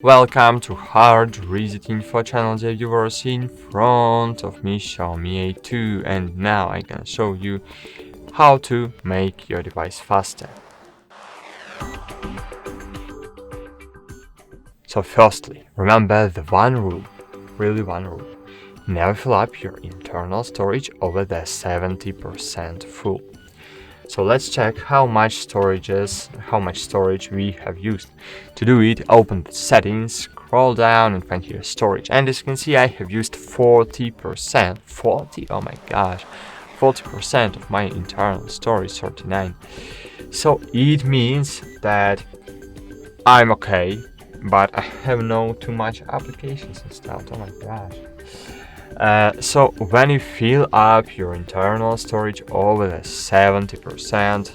Welcome to HardReset.Info channel, dear viewers. In front of me Xiaomi A2, and now I can show you how to make your device faster. So firstly, remember the one rule, never fill up your internal storage over the 70% full. So let's check how much storage we have used. To do it, open the settings, scroll down and find here storage. And as you can see, I have used 40%. 40? Oh my gosh. 40% of my internal storage, 39. So it means that I'm okay, but I have no too much applications installed. Oh my gosh. So when you fill up your internal storage over the 70%,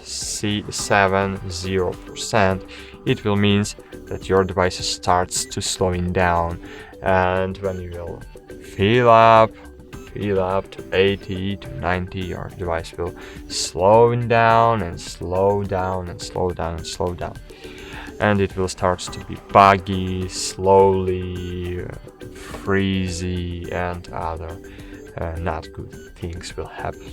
70%, it will mean that your device starts to slowing down, and when you will fill up to 80 to 90, your device will slowing down and slow down and slow down and slow down, and it will start to be buggy, slowly, freezy, and other not good things will happen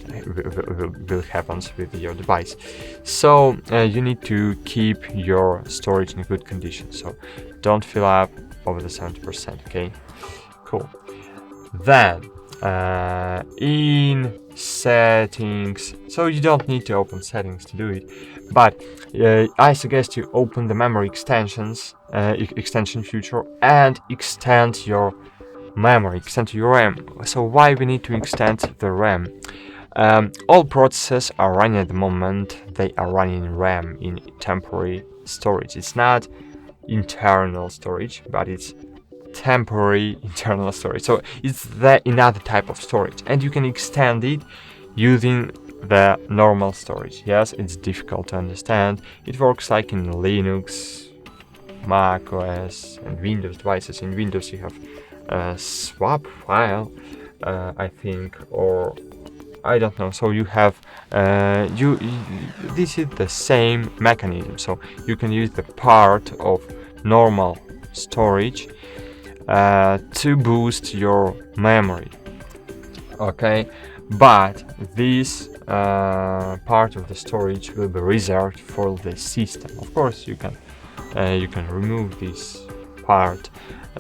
with your device. So you need to keep your storage in good condition. So don't fill up over the 70%. Okay, cool. Then in settings, so you don't need to open settings to do it, but I suggest you open the memory extension feature and extend your memory, extend your RAM. So why we need to extend the RAM? All processes are running at the moment, they are running in RAM, in temporary storage. It's not internal storage, but it's temporary internal storage. So it's another type of storage, and you can extend it using the normal storage. Yes, it's difficult to understand. It works like in Linux, Mac OS, and Windows devices. In Windows you have a swap file, I think, or I don't know. So you have this is the same mechanism. So you can use the part of normal storage to boost your memory. Okay, but this part of the storage will be reserved for the system. Of course, you can remove this part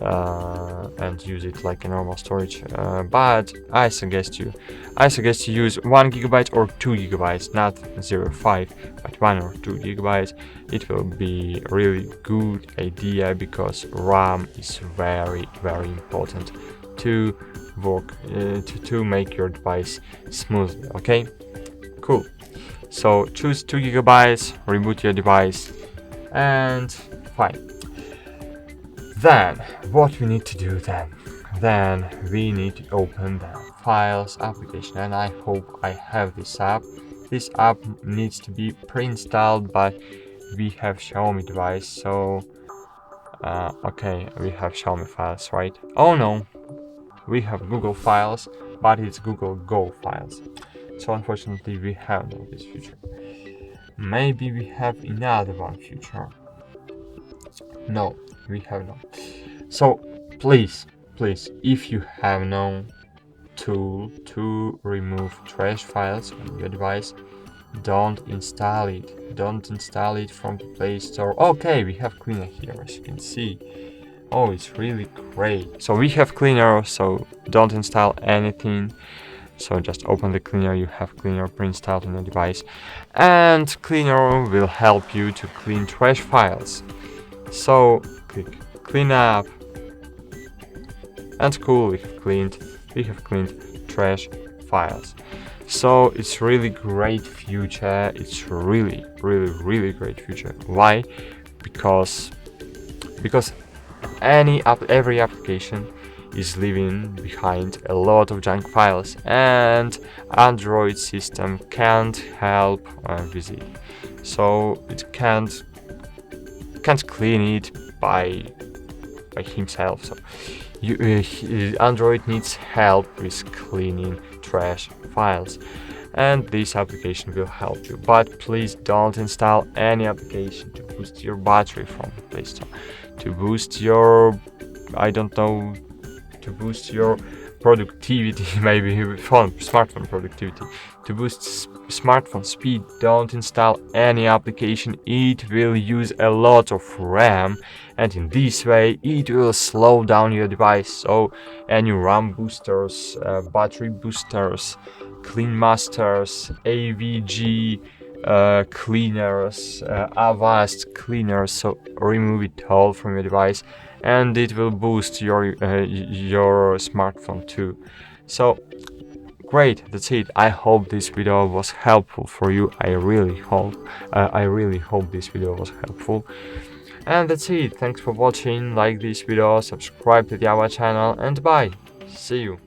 and use it like a normal storage, but I suggest you use 1 GB or 2 GB, not 0.5, but 1 or 2 GB. It will be really good idea, because RAM is very important to work to make your device smoothly. Okay, cool. So choose 2 GB, reboot your device, and fine. Then what we need to do then we need to open the files application, and I hope I have this app. This app needs to be pre-installed, but we have Xiaomi device, so okay, we have Xiaomi files, right? Oh no, we have Google files, but it's Google Go files. So unfortunately we have no this feature. Maybe we have another one feature. No, we have not. So please, if you have no tool to remove trash files on your device, don't install it. Don't install it from the Play Store. Okay, we have cleaner here, as you can see. Oh, it's really great. So we have cleaner, so don't install anything. So just open the cleaner, you have cleaner pre-installed on your device, and cleaner will help you to clean trash files. So click clean up, and cool, we have cleaned trash files. So it's really great feature. It's really great feature. Why? Because every application is leaving behind a lot of junk files, and Android system can't help with it. So it can't clean it by himself. So Android needs help with cleaning trash files, and this application will help you. But please don't install any application to boost your battery from Play Store, to boost your, I don't know, to boost your productivity, maybe smartphone productivity, to boost smartphone speed. Don't install any application, it will use a lot of RAM, and in this way it will slow down your device. So any RAM boosters, battery boosters, clean masters, AVG cleaners, Avast cleaners, so remove it all from your device, and it will boost your smartphone too. So great, that's it. I hope this video was helpful for you. I really hope this video was helpful. And that's it. Thanks for watching. Like this video, subscribe to our channel, and bye. See you.